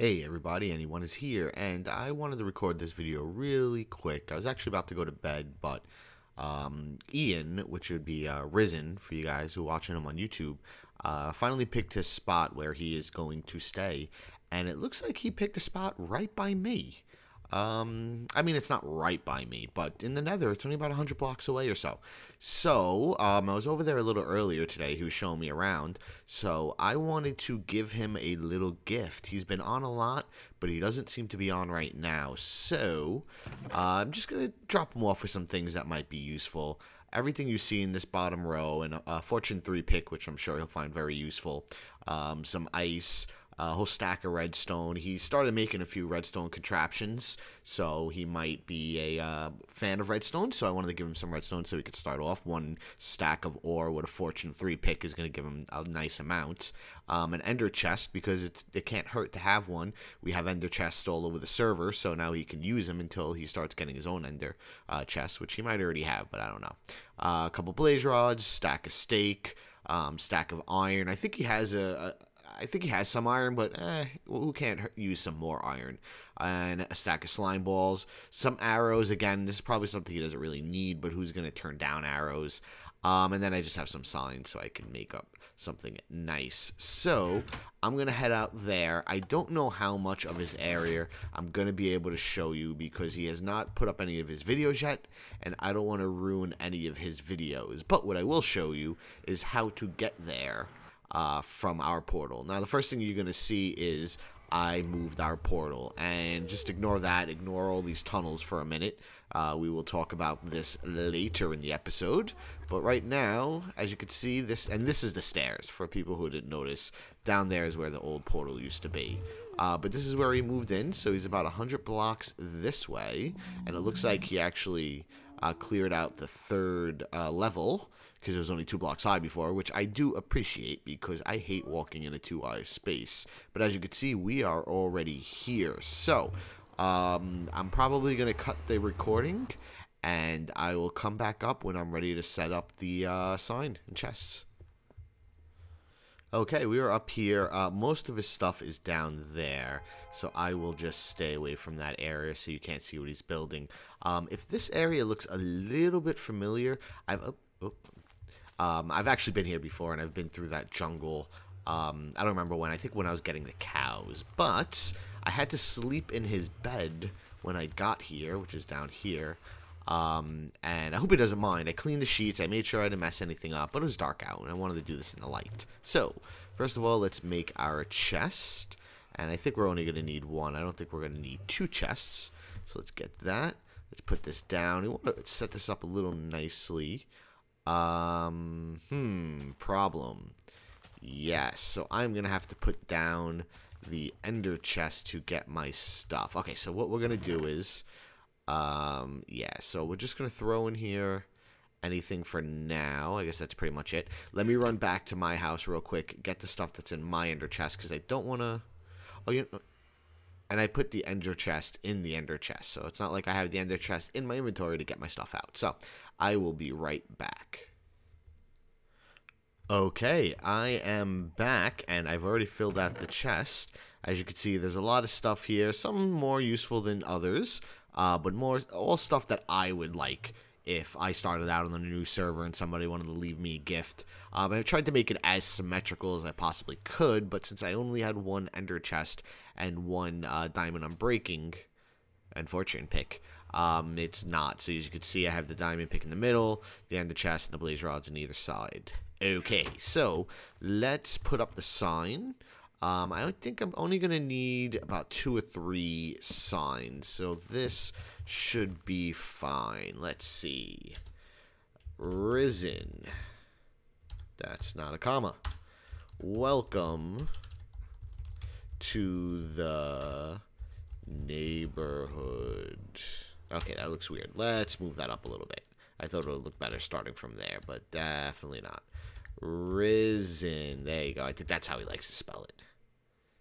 Hey everybody, Anyone is here, and I wanted to record this video really quick. I was actually about to go to bed, but Ian, which would be Risen for you guys who are watching him on YouTube, finally picked his spot where he is going to stay, and it looks like he picked a spot right by me. I mean, it's not right by me, but in the Nether, it's only about 100 blocks away or so. So, I was over there a little earlier today. He was showing me around, so I wanted to give him a little gift. He's been on a lot, but he doesn't seem to be on right now. So, I'm just going to drop him off with some things that might be useful. Everything you see in this bottom row, and a Fortune 3 pick, which I'm sure he'll find very useful. Some ice, a whole stack of redstone. He started making a few redstone contraptions, so he might be a fan of redstone, so I wanted to give him some redstone so he could start off. One stack of ore with a Fortune 3 pick is going to give him a nice amount. An ender chest, because it can't hurt to have one. We have ender chests all over the server, so now he can use them until he starts getting his own ender chest, which he might already have, but I don't know. A couple blaze rods, stack of steak, stack of iron. I think he has I think he has some iron, but who can't use some more iron? And a stack of slime balls, some arrows. Again, this is probably something he doesn't really need, but who's going to turn down arrows? And then I just have some signs so I can make up something nice. So I'm going to head out there. I don't know how much of his area I'm going to be able to show you because he has not put up any of his videos yet, and I don't want to ruin any of his videos. But what I will show you is how to get there from our portal. Now, the first thing you're going to see is I moved our portal, and just ignore that. Ignore all these tunnels for a minute. We will talk about this later in the episode, but right now, as you can see, this is the stairs for people who didn't notice. Down there is where the old portal used to be. But this is where he moved in, so he's about 100 blocks this way, and it looks like he actually cleared out the third level, because it was only 2 blocks high before, which I do appreciate because I hate walking in a 2-high space. But as you can see, we are already here. So, I'm probably going to cut the recording, and I will come back up when I'm ready to set up the sign and chests. Okay, we are up here. Most of his stuff is down there, so I will just stay away from that area so you can't see what he's building. If this area looks a little bit familiar, I've actually been here before, and I've been through that jungle. I don't remember when. I think when I was getting the cows. But I had to sleep in his bed when I got here, which is down here. And I hope he doesn't mind. I cleaned the sheets. I made sure I didn't mess anything up. But it was dark out, and I wanted to do this in the light. So, first of all, let's make our chest. And I think we're only going to need one. I don't think we're going to need 2 chests. So let's get that. Let's put this down. We want to set this up a little nicely. Problem. Yes, so I'm gonna have to put down the ender chest to get my stuff. Okay, so what we're gonna do is, yeah, so we're just gonna throw in here anything for now. I guess that's pretty much it. Let me run back to my house real quick, get the stuff that's in my ender chest, because I don't want to, and I put the ender chest in the ender chest, so it's not like I have the ender chest in my inventory to get my stuff out. So I will be right back. Okay, I am back, and I've already filled out the chest. As you can see, there's a lot of stuff here, some more useful than others, but all stuff that I would like if I started out on a new server and somebody wanted to leave me a gift. I tried to make it as symmetrical as I possibly could, but since I only had 1 ender chest and 1 diamond unbreaking and fortune pick, it's not. So as you can see, I have the diamond pick in the middle, the ender chest, and the blaze rods on either side. Okay, so let's put up the sign. I think I'm only going to need about 2 or 3 signs, so this should be fine. Let's see. Risen. That's not a comma. Welcome to the neighborhood. Okay, that looks weird. Let's move that up a little bit. I thought it would look better starting from there, but definitely not. Risen. There you go. I think that's how he likes to spell it.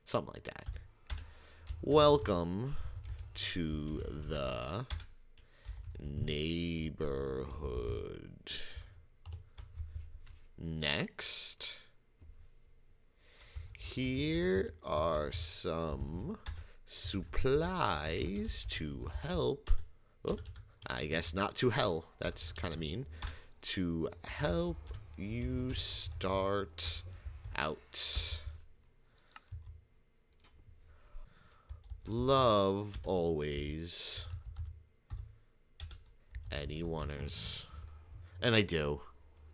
Something like that. Welcome to the neighborhood. Next. here are some supplies to help. Oh, I guess not to hell. That's kind of mean. To help you start out. Love always. Any oneers. And I do.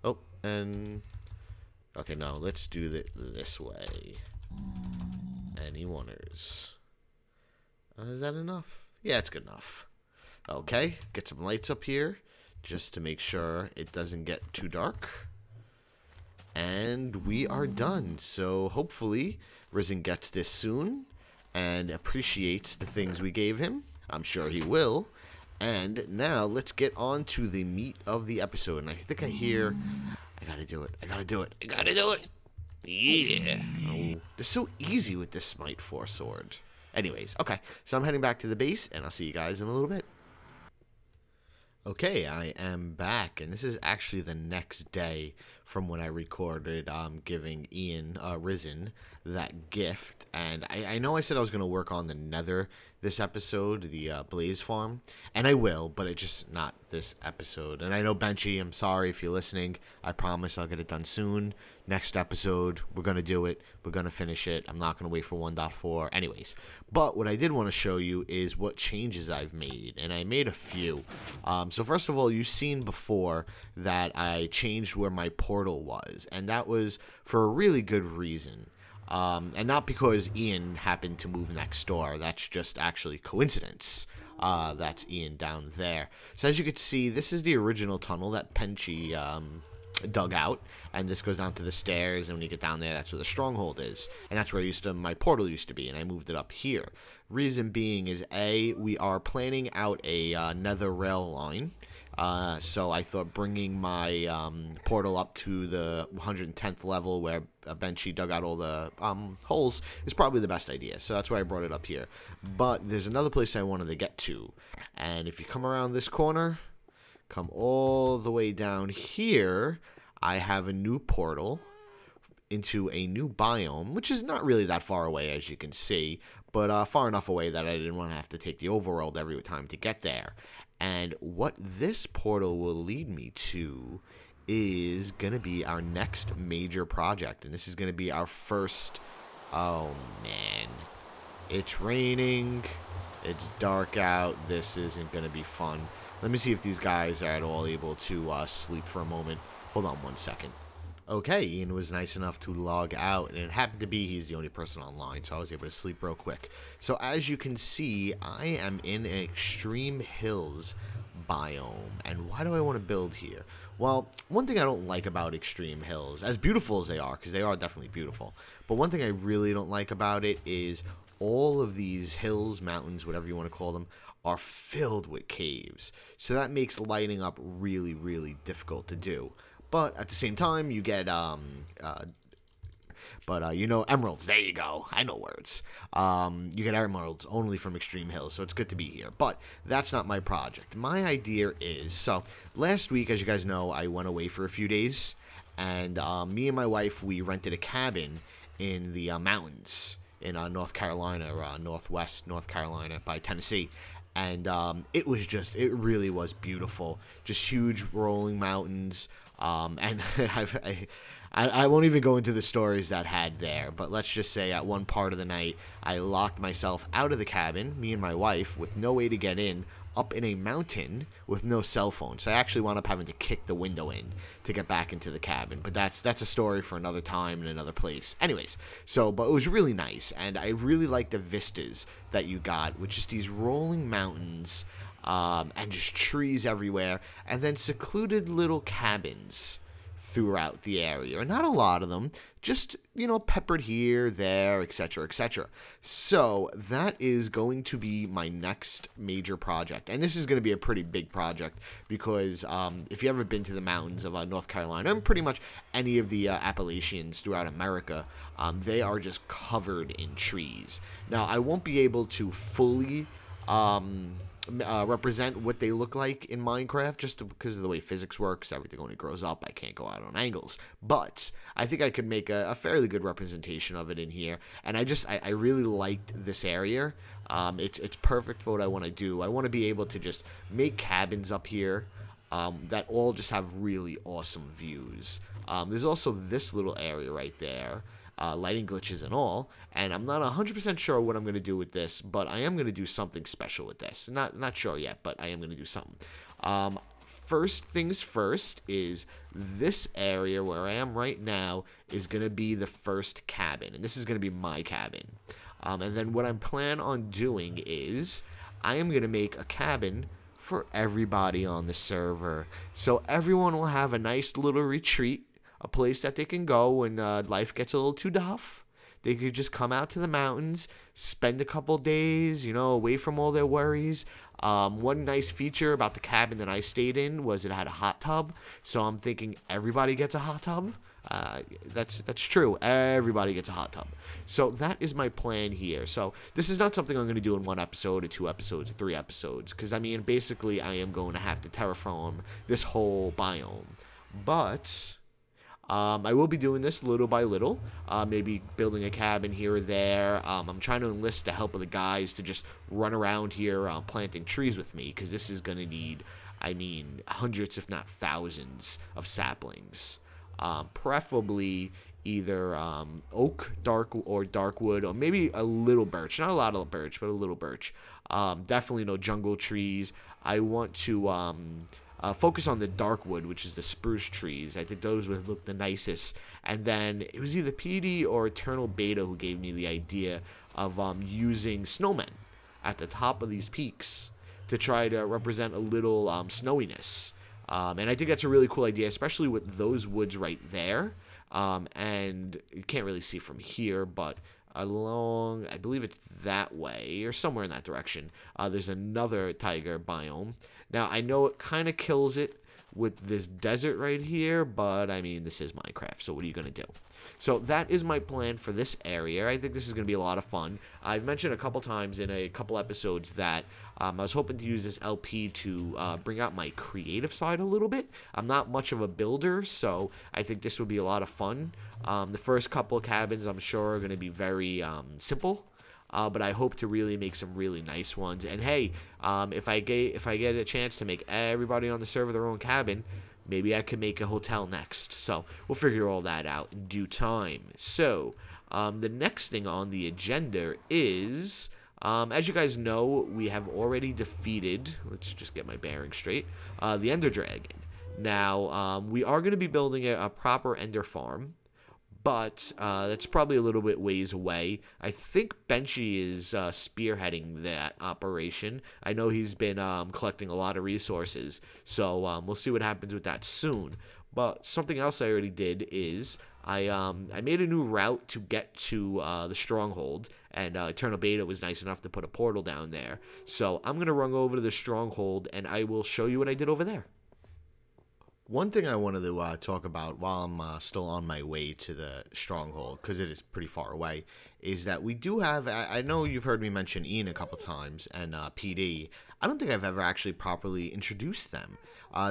Oh, and okay, no, let's do it this way. Any oneers. Is that enough? Yeah, it's good enough. Okay, get some lights up here just to make sure it doesn't get too dark. And we are done. So hopefully Risen gets this soon and appreciates the things we gave him. I'm sure he will. And now let's get on to the meat of the episode. And I think I hear, I gotta do it. I gotta do it. I gotta do it. Yeah. Oh, they're so easy with this Smite 4 sword. Anyways, okay. So I'm heading back to the base, and I'll see you guys in a little bit. Okay, I am back, and this is actually the next day from when I recorded giving Ian Risen that gift. And I know I said I was going to work on the Nether this episode, the Blaze Farm, and I will, but it's just not this episode. And I know, Benchy, I'm sorry if you're listening. I promise I'll get it done soon. Next episode, we're going to do it. We're going to finish it. I'm not going to wait for 1.4. Anyways, but what I did want to show you is what changes I've made, and I made a few. So first of all, you've seen before that I changed where my portal was, and that was for a really good reason. And not because Ian happened to move next door. That's just actually coincidence. That's Ian down there. So as you can see, this is the original tunnel that Penchy dug out, and this goes down to the stairs, and when you get down there, that's where the stronghold is, and that's where my portal used to be, and I moved it up here. Reason being is, A, we are planning out a nether rail line. So I thought bringing my portal up to the 110th level where Benchy dug out all the holes is probably the best idea. So that's why I brought it up here. But there's another place I wanted to get to. And if you come around this corner, come all the way down here, I have a new portal into a new biome, which is not really that far away, as you can see, but far enough away that I didn't want to have to take the overworld every time to get there. And what this portal will lead me to is going to be our next major project. And this is going to be our first... Oh, man. It's raining. It's dark out. This isn't going to be fun. Let me see if these guys are at all able to sleep for a moment. Hold on one second. Okay, Ian was nice enough to log out, and it happened to be he's the only person online, so I was able to sleep real quick. So as you can see, I am in an extreme hills biome. And why do I want to build here? Well, one thing I don't like about extreme hills, as beautiful as they are, because they are definitely beautiful, but one thing I really don't like about it is all of these hills, mountains, whatever you want to call them, are filled with caves. So that makes lighting up really, really difficult to do. But at the same time, you get, you know, emeralds. There you go. I know words. You get emeralds only from extreme hills, so it's good to be here. But that's not my project. My idea is, so last week, as you guys know, I went away for a few days. And me and my wife, we rented a cabin in the mountains in North Carolina, or northwest North Carolina by Tennessee. And it really was beautiful. Just huge rolling mountains. And I won't even go into the stories that had there, but let's just say at one part of the night, I locked myself out of the cabin, me and my wife, with no way to get in, up in a mountain with no cell phone. So I actually wound up having to kick the window in to get back into the cabin. But that's a story for another time in another place. Anyways, but it was really nice, and I really liked the vistas that you got, with just these rolling mountains, and just trees everywhere, and then secluded little cabins throughout the area. And not a lot of them, just, you know, peppered here, there, etc., etc. So that is going to be my next major project. And this is going to be a pretty big project because if you've ever been to the mountains of North Carolina, and pretty much any of the Appalachians throughout America, they are just covered in trees. Now, I won't be able to fully represent what they look like in Minecraft, just because of the way physics works. Everything only grows up. I can't go out on angles. But I think I could make a fairly good representation of it in here. And I really liked this area. It's perfect for what I want to do. I want to be able to just make cabins up here that all just have really awesome views. There's also this little area right there. Lighting glitches and all, and I'm not 100% sure what I'm going to do with this, but I am going to do something special with this. Not sure yet, but I am going to do something. First things first is this area where I am right now is going to be the first cabin, and this is going to be my cabin. And then what I'm planning on doing is I am going to make a cabin for everybody on the server, so everyone will have a nice little retreat, a place that they can go when life gets a little too tough. They could just come out to the mountains, spend a couple days, away from all their worries. One nice feature about the cabin that I stayed in was it had a hot tub, so I'm thinking everybody gets a hot tub. That's true. Everybody gets a hot tub. So that is my plan here. So this is not something I'm going to do in 1 episode or 2 episodes or 3 episodes, because basically I am going to have to terraform this whole biome. But I will be doing this little by little, maybe building a cabin here or there. I'm trying to enlist the help of the guys to just run around here planting trees with me, because this is going to need, hundreds if not thousands of saplings. Preferably either oak, dark wood, or maybe a little birch. Not a lot of birch, but a little birch. Definitely no jungle trees. I want to focus on the dark wood, which is the spruce trees. I think those would look the nicest. And then it was either PD or Eternal Beta who gave me the idea of using snowmen at the top of these peaks to try to represent a little snowiness. And I think that's a really cool idea, especially with those woods right there. And you can't really see from here, but along, I believe it's that way or somewhere in that direction, there's another taiga biome. Now, I know it kind of kills it with this desert right here, but this is Minecraft, so what are you going to do? So that is my plan for this area. I think this is going to be a lot of fun. I've mentioned a couple times in a couple episodes that I was hoping to use this LP to bring out my creative side a little bit. I'm not much of a builder, so I think this would be a lot of fun. The first couple of cabins, I'm sure, are going to be very simple. But I hope to really make some really nice ones. And hey, if I get a chance to make everybody on the server their own cabin, maybe I can make a hotel next. So we'll figure all that out in due time. So the next thing on the agenda is, as you guys know, we have already defeated, let's just get my bearings straight, the Ender Dragon. Now, we are going to be building a proper Ender farm. But that's probably a little bit ways away. I think Benchy is spearheading that operation. I know he's been collecting a lot of resources, so we'll see what happens with that soon. But something else I already did is I made a new route to get to the stronghold, and Eternal Beta was nice enough to put a portal down there. So I'm going to run over to the stronghold, and I will show you what I did over there. One thing I wanted to talk about while I'm still on my way to the stronghold, because it is pretty far away, is that we do have, I know you've heard me mention Ian a couple times, and PD. I don't think I've ever actually properly introduced them.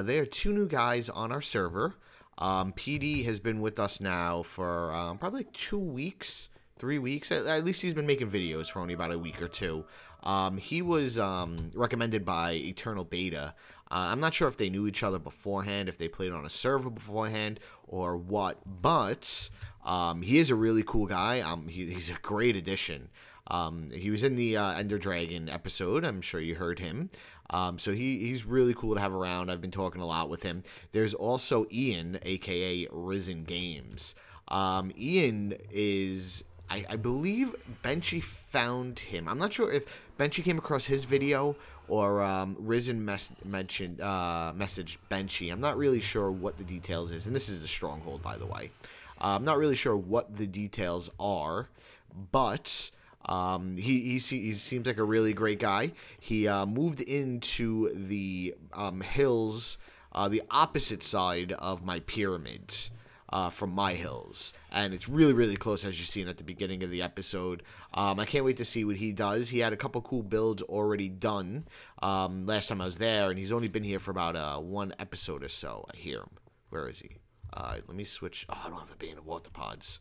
They are 2 new guys on our server. PD has been with us now for probably like 2 weeks, 3 weeks. At least he's been making videos for only about a week or 2. He was recommended by Eternal Beta. I'm not sure if they knew each other beforehand, if they played on a server beforehand, or what, but he is a really cool guy. He's a great addition. He was in the Ender Dragon episode. I'm sure you heard him. So he's really cool to have around. I've been talking a lot with him. There's also Ian, a.k.a. Risen Games. Ian is... I believe Benchy found him. I'm not sure if Benchy came across his video or Risen messaged Benchy. I'm not really sure what the details is. And this is the stronghold, by the way. I'm not really sure what the details are, but he seems like a really great guy. He moved into the hills, the opposite side of my pyramids. from my hills, and it's really, really close, as you've seen at the beginning of the episode. I can't wait to see what he does. He had a couple cool builds already done last time I was there, and he's only been here for about 1 episode or so. I hear him. Where is he? Let me switch. Oh, I don't have a bane of water pods.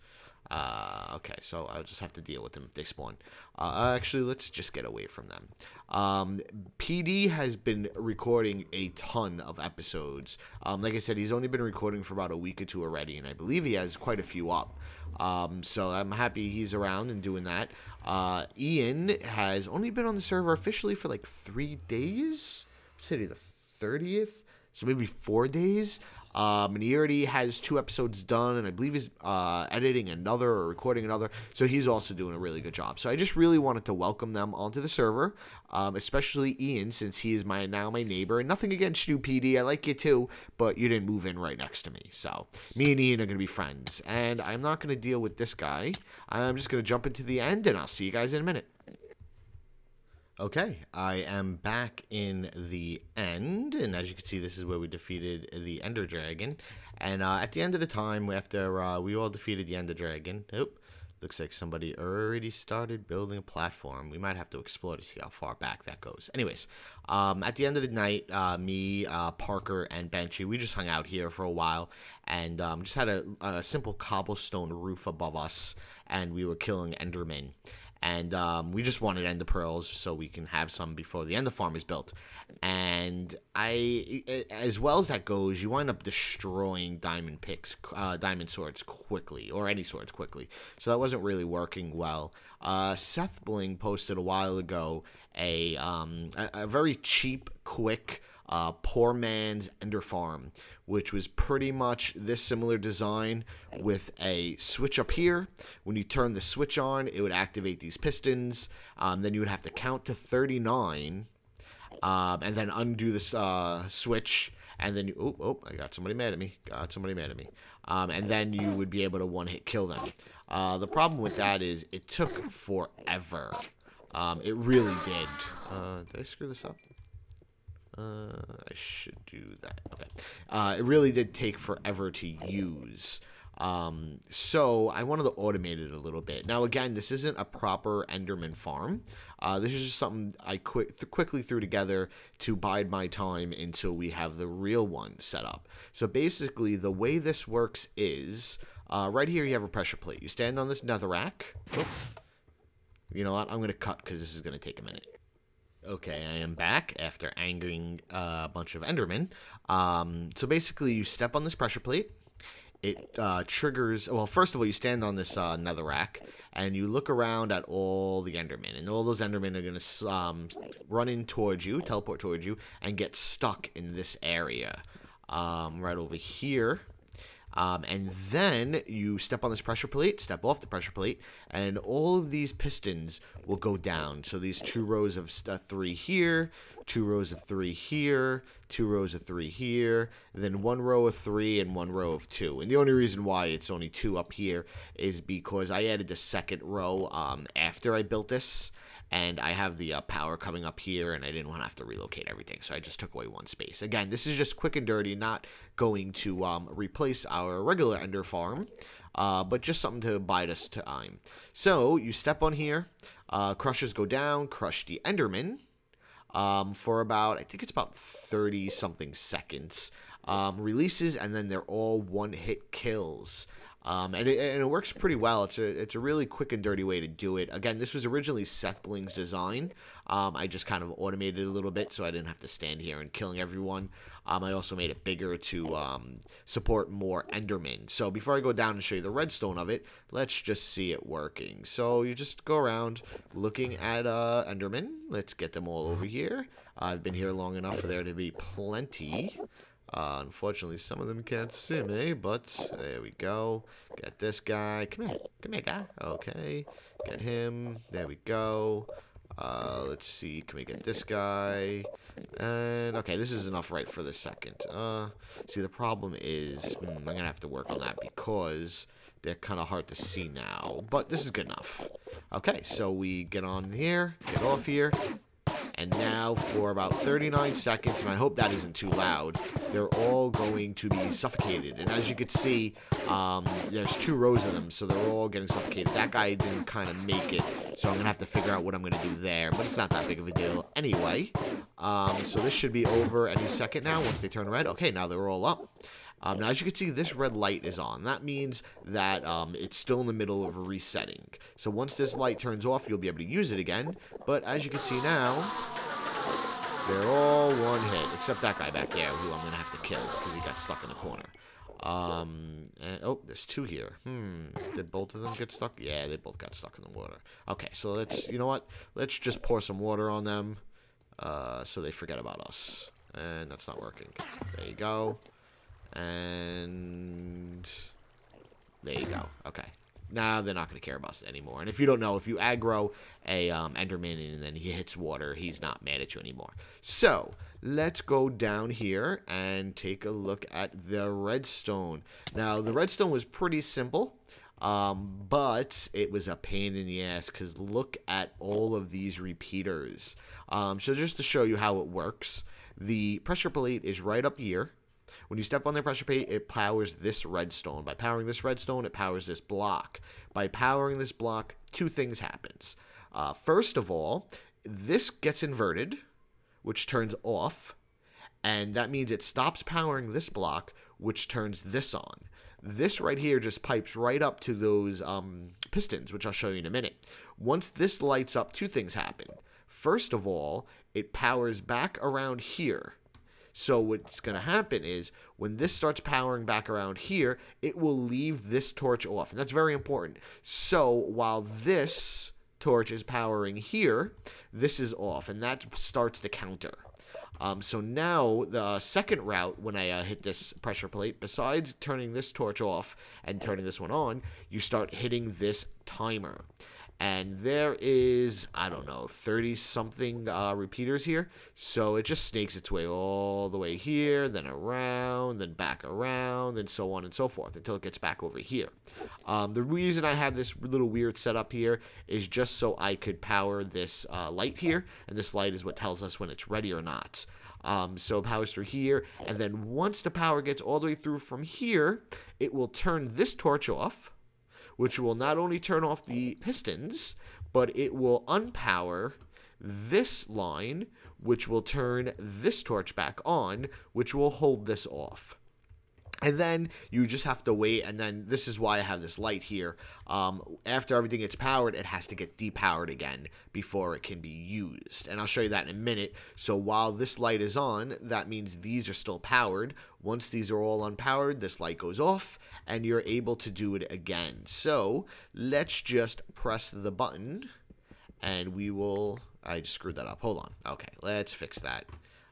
Okay, so I'll just have to deal with them if they spawn. Actually, let's just get away from them. PD has been recording a ton of episodes. Like I said, he's only been recording for about a week or 2 already, and I believe he has quite a few up. So I'm happy he's around and doing that. Ian has only been on the server officially for like 3 days. Today the 30th, so maybe 4 days. And he already has 2 episodes done, and I believe he's editing another or recording another, so he's also doing a really good job. So I just really wanted to welcome them onto the server, especially Ian, since he is now my neighbor. And nothing against you, PD, I like you too, but you didn't move in right next to me. So me and Ian are going to be friends, and I'm not going to deal with this guy. I'm just going to jump into the end, and I'll see you guys in a minute. Okay, I am back in the end, and as you can see, this is where we defeated the Ender Dragon. And at the end of the time, after we all defeated the Ender Dragon, looks like somebody already started building a platform. We might have to explore to see how far back that goes. Anyways, at the end of the night, me, Parker, and Benchy, we just hung out here for a while, and just had a simple cobblestone roof above us, and we were killing Endermen. And we just wanted ender pearls so we can have some before the ender farm is built. And as well as that goes, you wind up destroying diamond swords quickly, or any swords quickly. So that wasn't really working well. Seth Bling posted a while ago a very cheap, quick, poor man's ender farm, which was pretty much this similar design with a switch up here. When you turn the switch on, it would activate these pistons. Then you would have to count to 39 and then undo the switch. And then I got somebody mad at me. And then you would be able to one-hit kill them. The problem with that is it took forever. It really did. Did I screw this up? I should do that. Okay. It really did take forever to use. So I wanted to automate it a little bit. Now, again, this isn't a proper Enderman farm. This is just something I quickly threw together to bide my time until we have the real one set up. So basically, the way this works is, right here you have a pressure plate. You stand on this netherrack. Oops. You know what? I'm going to cut because this is going to take a minute. Okay, I am back after angering a bunch of Endermen. So basically, you step on this pressure plate. It triggers... Well, first of all, you stand on this netherrack, and you look around at all the Endermen. And all those Endermen are going to run in towards you, teleport towards you, and get stuck in this area. Right over here. And then you step on this pressure plate, step off the pressure plate, and all of these pistons will go down. So these 2 rows of 3 here, 2 rows of 3 here, 2 rows of 3 here, then 1 row of 3 and 1 row of 2. And the only reason why it's only 2 up here is because I added the second row after I built this. And I have the power coming up here, and I didn't want to have to relocate everything, so I just took away 1 space. Again, this is just quick and dirty, not going to replace our regular ender farm, but just something to bide us time. So, you step on here, crushers go down, crush the Enderman for about, I think it's about 30-something seconds. Releases, and then they're all one-hit kills. And it works pretty well. It's a really quick and dirty way to do it. Again, this was originally Seth Bling's design. I just kind of automated it a little bit so I didn't have to stand here and killing everyone. I also made it bigger to support more Endermen. So before I go down and show you the redstone of it, let's just see it working. So you just go around looking at Endermen. Let's get them all over here. I've been here long enough for there to be plenty. Unfortunately, some of them can't see me, but there we go. Get this guy. Come here, guy. Okay, get him. There we go. Let's see. Can we get this guy? And okay, this is enough right for the second. See, the problem is I'm gonna have to work on that because they're kind of hard to see now. But this is good enough. Okay, so we get on here, get off here. And now for about 39 seconds, and I hope that isn't too loud, they're all going to be suffocated. And as you can see, there's 2 rows of them, so they're all getting suffocated. That guy didn't kind of make it, so I'm going to have to figure out what I'm going to do there. But it's not that big of a deal anyway. So this should be over any second now once they turn red. Okay, now they're all up. Now, as you can see, this red light is on. That means that it's still in the middle of resetting. So once this light turns off, you'll be able to use it again. But as you can see now, they're all one hit, except that guy back there, who I'm going to have to kill because he got stuck in the corner. And, oh, there's 2 here. Did both of them get stuck? Yeah, they both got stuck in the water. Okay, so let's, you know what? Let's just pour some water on them so they forget about us. And that's not working. There you go. And there you go. Okay. Now they're not going to care about us anymore. And if you don't know, if you aggro a Enderman and then he hits water, he's not mad at you anymore. So let's go down here and take a look at the redstone. Now the redstone was pretty simple, but it was a pain in the ass because look at all of these repeaters. So just to show you how it works, the pressure plate is right up here. When you step on the pressure plate, it powers this redstone. By powering this redstone, it powers this block. By powering this block, 2 things happens. First of all, this gets inverted, which turns off, and that means it stops powering this block, which turns this on. This right here just pipes right up to those pistons, which I'll show you in a minute. Once this lights up, 2 things happen. First of all, it powers back around here. So what's going to happen is when this starts powering back around here, it will leave this torch off. And that's very important. So while this torch is powering here, this is off. And that starts the counter. So now the second route, when I hit this pressure plate, besides turning this torch off and turning this one on, you start hitting this timer. And there is, I don't know, 30-something repeaters here. So it just snakes its way all the way here, then around, then back around, and so on and so forth until it gets back over here. The reason I have this little weird setup here is just so I could power this light here. And this light is what tells us when it's ready or not. So it powers through here. And then once the power gets all the way through from here, it will turn this torch off, which will not only turn off the pistons, but it will unpower this line, which will turn this torch back on, which will hold this off. And then you just have to wait, and then this is why I have this light here. After everything gets powered, it has to get depowered again before it can be used. And I'll show you that in a minute. So while this light is on, that means these are still powered. Once these are all unpowered, this light goes off, and you're able to do it again. So let's just press the button, and we will... I just screwed that up. Hold on. Okay, let's fix that.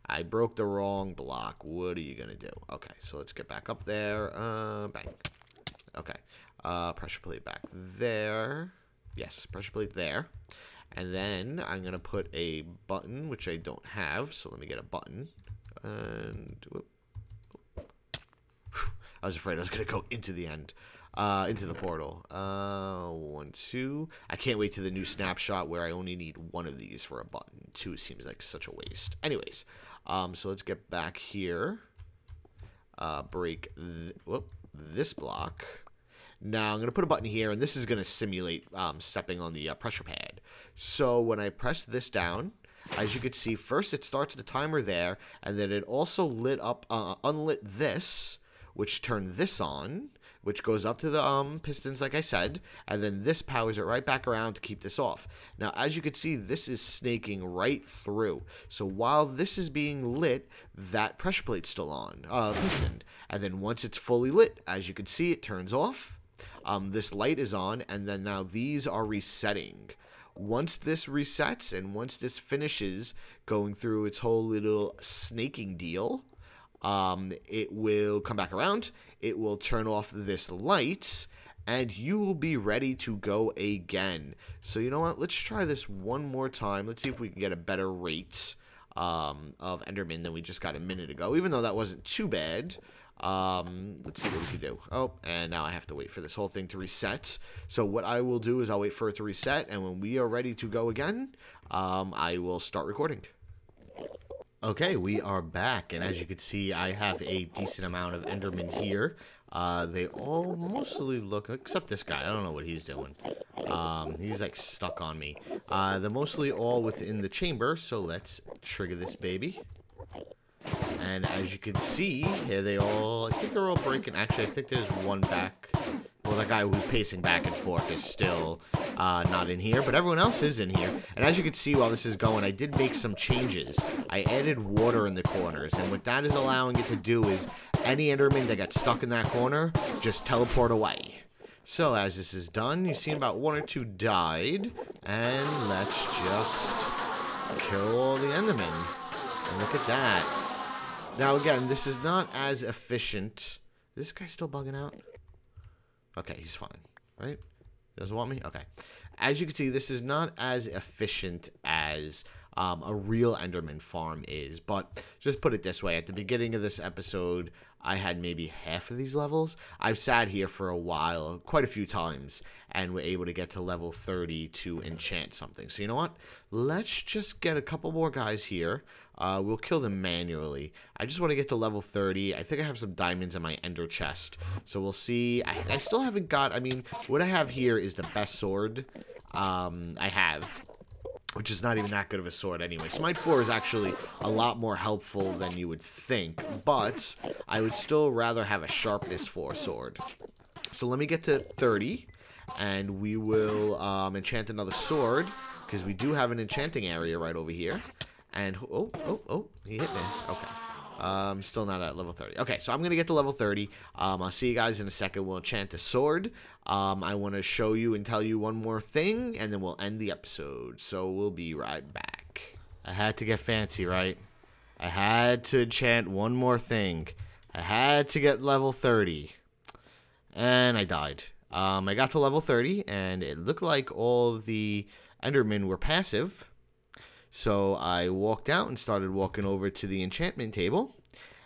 I broke the wrong block. What are you going to do? Okay, so let's get back up there. Bang. Okay. Pressure plate back there. Yes, pressure plate there. And then I'm going to put a button, which I don't have. So let me get a button. And whoop. I was afraid I was going to go into the end. Into the portal. 1, 2. I can't wait to the new snapshot where I only need 1 of these for a button. 2 seems like such a waste. Anyways, so let's get back here. Break this block. Now I'm going to put a button here, and this is going to simulate stepping on the pressure pad. So when I press this down, as you can see, first it starts the timer there, and then it also lit up, unlit this, which turned this on, which goes up to the pistons, like I said, and then this powers it right back around to keep this off. Now, as you can see, this is snaking right through. So while this is being lit, that pressure plate's still on, piston. And then once it's fully lit, as you can see, it turns off. This light is on, and then now these are resetting. Once this resets, and once this finishes going through its whole little snaking deal, it will come back around, it will turn off this light, and you will be ready to go again. So you know what, let's try this one more time. Let's see if we can get a better rate of Enderman than we just got a minute ago, even though that wasn't too bad. Let's see what we can do. Oh, and now I have to wait for this whole thing to reset. So what I will do is I'll wait for it to reset, and when we are ready to go again, I will start recording. Okay, we are back, and as you can see, I have a decent amount of Endermen here. They all mostly look, except this guy. I don't know what he's doing. He's like stuck on me. They're mostly all within the chamber, so let's trigger this baby. And as you can see, here they all, I think they're all breaking. Actually, I think there's one back. Well, that guy who's pacing back and forth is still not in here, but everyone else is in here. And as you can see while this is going, I did make some changes. I added water in the corners, and what that is allowing it to do is any Enderman that got stuck in that corner, just teleport away. So as this is done, you've seen about 1 or 2 died, and let's just kill all the Endermen. And look at that. Now again, this is not as efficient. Is this guy still bugging out? Okay, he's fine, right? He doesn't want me? Okay. As you can see, this is not as efficient as a real Enderman farm is, but just put it this way. At the beginning of this episode, I had maybe half of these levels. I've sat here for a while, quite a few times, and we're able to get to level 30 to enchant something. So you know what? Let's just get a couple more guys here. We'll kill them manually. I just want to get to level 30. I think I have some diamonds in my ender chest. So we'll see. I still haven't got, I mean, what I have here is the best sword I have, which is not even that good of a sword anyway. Smite 4 is actually a lot more helpful than you would think, but I would still rather have a Sharpness 4 sword. So let me get to 30, and we will enchant another sword, because we do have an enchanting area right over here. And, oh, he hit me. Okay. Still not at level 30. Okay, so I'm going to get to level 30. I'll see you guys in a second. We'll enchant the sword. I want to show you and tell you one more thing, and then we'll end the episode. So we'll be right back. I had to get fancy, right? I had to enchant one more thing. I had to get level 30. And I died. I got to level 30, and it looked like all of the Endermen were passive. So I walked out and started walking over to the enchantment table,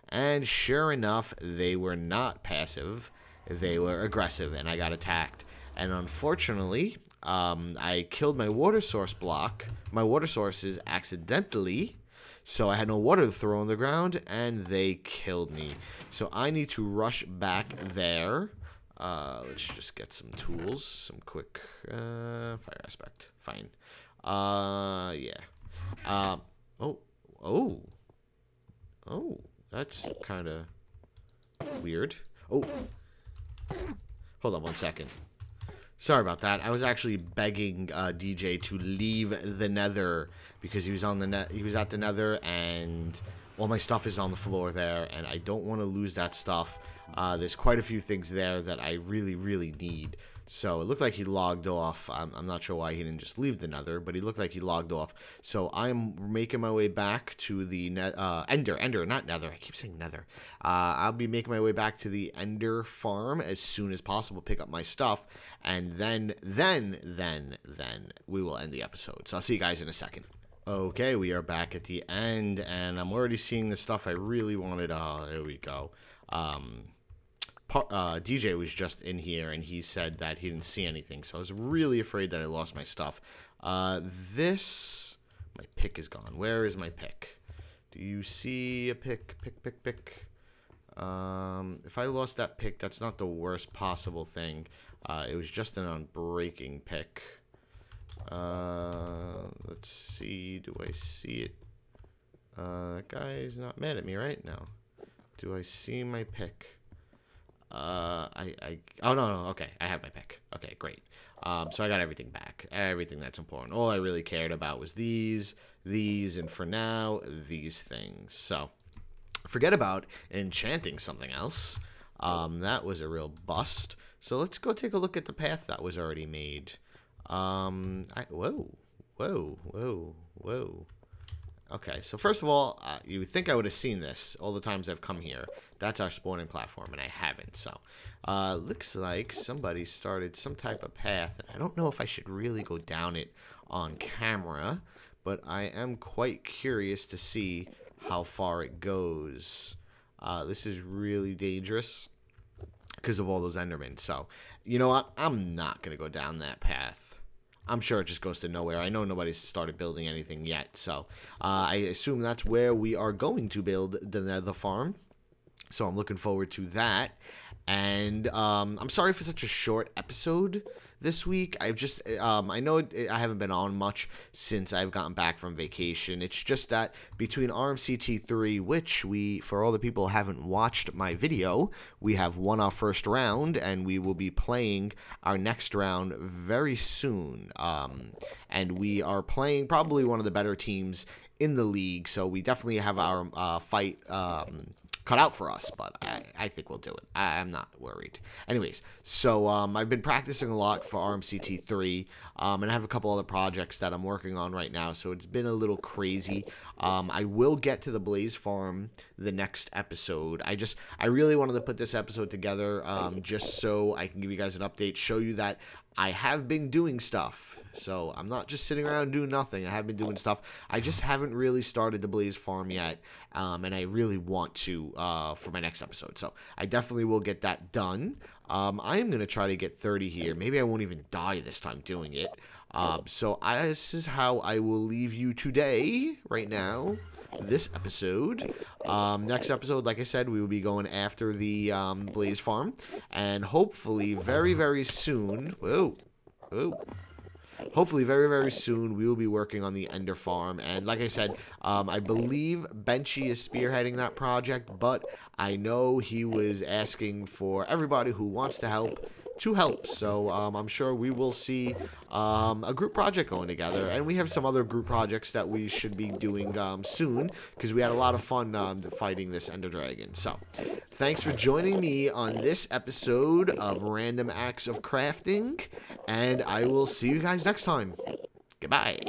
and sure enough, they were not passive. They were aggressive, and I got attacked. And unfortunately, I killed my water source block, my water sources accidentally, so I had no water to throw on the ground, and they killed me. So I need to rush back there. Let's just get some tools, some quick fire aspect. Fine. Yeah. Oh, that's kind of weird. Oh, hold on 1 second. Sorry about that. I was actually begging DJ to leave the Nether because he was on the he was at the Nether, and all my stuff is on the floor there, and I don't want to lose that stuff. There's quite a few things there that I really need. So it looked like he logged off. I'm not sure why he didn't just leave the Nether, but he looked like he logged off. So I'm making my way back to the Ender, not Nether. I keep saying Nether. I'll be making my way back to the Ender farm as soon as possible, pick up my stuff, and then we will end the episode. So I'll see you guys in a second. Okay, we are back at the end, and I'm already seeing the stuff I really wanted. There we go. DJ was just in here, and he said that he didn't see anything, so I was really afraid that I lost my stuff. My pick is gone. Where is my pick? Do you see a pick? Pick. If I lost that pick, that's not the worst possible thing. It was just an unbreaking pick. Let's see. Do I see it? That guy's not mad at me, right? No. Do I see my pick? Oh no, okay, I have my pick. Okay, great. So I got everything back, everything that's important. All I really cared about was these, and for now, these things. So forget about enchanting something else. That was a real bust. So let's go take a look at the path that was already made. Whoa. Okay, so first of all, you would think I would have seen this all the times I've come here. That's our spawning platform, and I haven't. So, looks like somebody started some type of path, and I don't know if I should really go down it on camera, but I am quite curious to see how far it goes. This is really dangerous because of all those Endermen. So, you know what? I'm not going to go down that path. I'm sure it just goes to nowhere. I know nobody's started building anything yet. So, I assume that's where we are going to build the nether farm. So, I'm looking forward to that. And I'm sorry for such a short episode this week. I know I haven't been on much since I've gotten back from vacation. It's just that between RMCT3, which for all the people who haven't watched my video, we have won our first round, and we will be playing our next round very soon. And we are playing probably one of the better teams in the league, so we definitely have our fight cut out for us, but I think we'll do it. I'm not worried. Anyways, so I've been practicing a lot for RMCT3, and I have a couple other projects that I'm working on right now, so it's been a little crazy. I will get to the Blaze Farm the next episode. I really wanted to put this episode together just so I can give you guys an update, show you that I have been doing stuff. So I'm not just sitting around doing nothing. I have been doing stuff. I just haven't really started the Blaze Farm yet, and I really want to for my next episode. So I definitely will get that done. I am going to try to get 30 here. Maybe I won't even die this time doing it. This is how I will leave you today, right now. This episode. Next episode, like I said, we will be going after the Blaze Farm, and hopefully very, very soon, hopefully very, very soon we will be working on the Ender Farm. And like I said, I believe Benchy is spearheading that project, but I know he was asking for everybody who wants to help to help. So I'm sure we will see a group project going together, and we have some other group projects that we should be doing soon, because we had a lot of fun fighting this Ender Dragon. So thanks for joining me on this episode of Random Acts of Crafting, and I will see you guys next time. Goodbye.